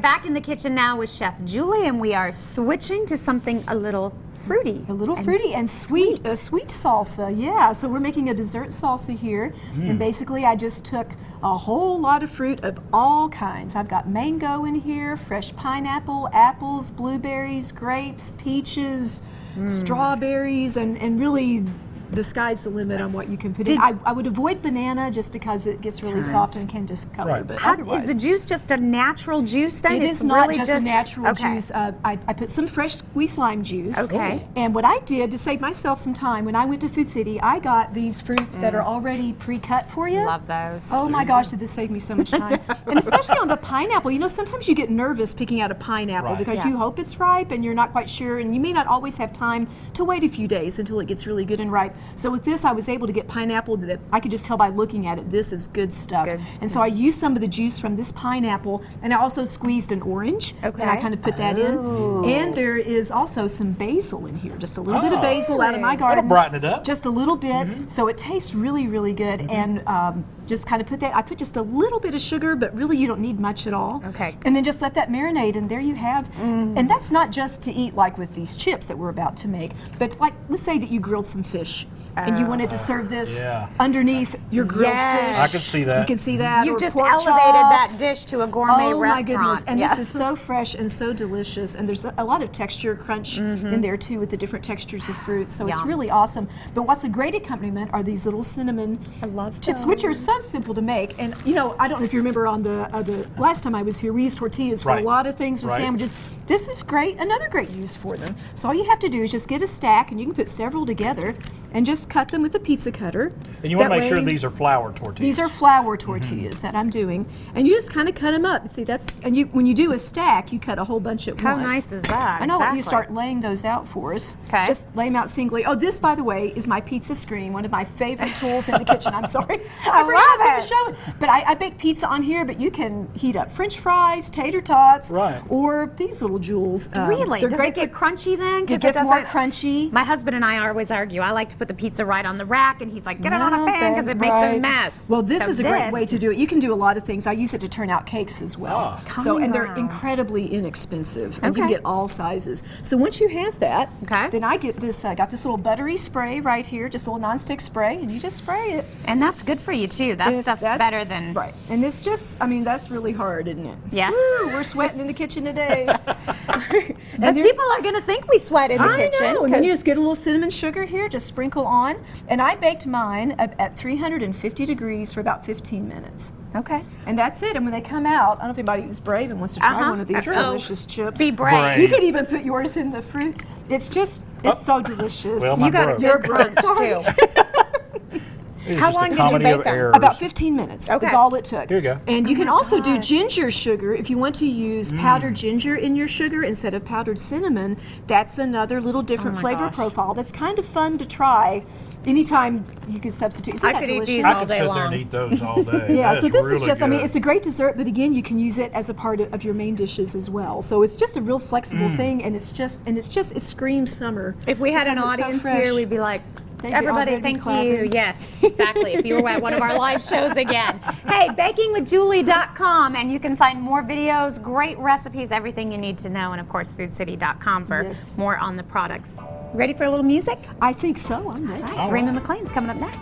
Back in the kitchen now with Chef Julie, and we are switching to something a little fruity. A little fruity and sweet, a sweet salsa, yeah. So we're making a dessert salsa here, and basically I just took a whole lot of fruit of all kinds. I've got mango in here, fresh pineapple, apples, blueberries, grapes, peaches, strawberries, and really the sky's the limit on what you can put in. I would avoid banana just because it gets really soft and can just cover. But otherwise, is the juice just a natural juice then? It is not really just a natural juice. I put some fresh squeezed lime juice. Okay. And what I did to save myself some time, when I went to Food City, I got these fruits that are already pre-cut for you. Love those. Oh my gosh, did this save me so much time. And especially on the pineapple. You know, sometimes you get nervous picking out a pineapple because you hope it's ripe and you're not quite sure, and you may not always have time to wait a few days until it gets really good and ripe. So with this, I was able to get pineapple that I could just tell by looking at it, this is good stuff. And so I used some of the juice from this pineapple, and I also squeezed an orange, and I kind of put that in. And there is also some basil in here, just a little bit of basil out of my garden. That'll brighten it up. Just a little bit, so it tastes really, really good. And just kind of put that, I put just a little bit of sugar, but really you don't need much at all. And then just let that marinate, and there you have. And that's not just to eat like with these chips that we're about to make, but like, let's say that you grilled some fish, and you wanted to serve this underneath your grilled fish. I can see that. You can see that. You've just elevated that dish to a gourmet restaurant. Oh my goodness, and this is so fresh and so delicious, and there's a lot of texture crunch in there too with the different textures of fruit, so it's really awesome. But what's a great accompaniment are these little cinnamon chips, which are so simple to make. And you know, I don't know if you remember on the last time I was here, we used tortillas for a lot of things with sandwiches. This is great, another great use for them. So all you have to do is just get a stack, and you can put several together, and just cut them with a pizza cutter. And you want to make sure these are flour tortillas. These are flour tortillas that I'm doing, and you just kind of cut them up. See, that's when you do a stack, you cut a whole bunch at once. How nice is that? And I'll let you start laying those out for us. Just lay them out singly. Oh, this, by the way, is my pizza screen, one of my favorite tools in the kitchen. I'm sorry, I forgot I was going to show it. But I bake pizza on here, but you can heat up French fries, tater tots, or these little jewels. Really? Does it get crunchy then? It gets more crunchy. My husband and I always argue. I like to put the pizza right on the rack, and he's like, get it on a pan because it makes a mess. Well, this is a great way to do it. You can do a lot of things. I use it to turn out cakes as well. And they're incredibly inexpensive, and you can get all sizes. So once you have that, then I get this. I got this little buttery spray right here, just a little nonstick spray, and you just spray it. And that's good for you too. That stuff's better than And it's just, I mean, that's really hard, isn't it? Yeah. Woo, we're sweating in the kitchen today. And people are going to think we sweat in the kitchen. I know. And then you just get a little cinnamon sugar here, just sprinkle on. And I baked mine at 350 degrees for about 15 minutes. And that's it. And when they come out, I don't know if anybody is brave and wants to try one of these delicious chips. Be brave. You can even put yours in the fruit. It's just, it's so delicious. Well, you got a good brunch too. How long did you bake them? About 15 minutes is all it took. Here you go. And you can also do ginger sugar if you want to use powdered ginger in your sugar instead of powdered cinnamon. That's another little different flavor profile that's kind of fun to try. Anytime you could substitute. Isn't that delicious? Eat these I all could day sit long. there and eat those all day. So this is just, really I mean, it's a great dessert, but again, you can use it as a part of your main dishes as well. So it's just a real flexible thing, and it screams summer. If we had an audience here, we'd be like, everybody, thank you. Yes, exactly. If you were at one of our live shows again. Hey, bakingwithjulie.com, and you can find more videos, great recipes, everything you need to know, and of course, foodcity.com for more on the products. Ready for a little music? I think so. I'm ready. All right. Raymond McLean's coming up next.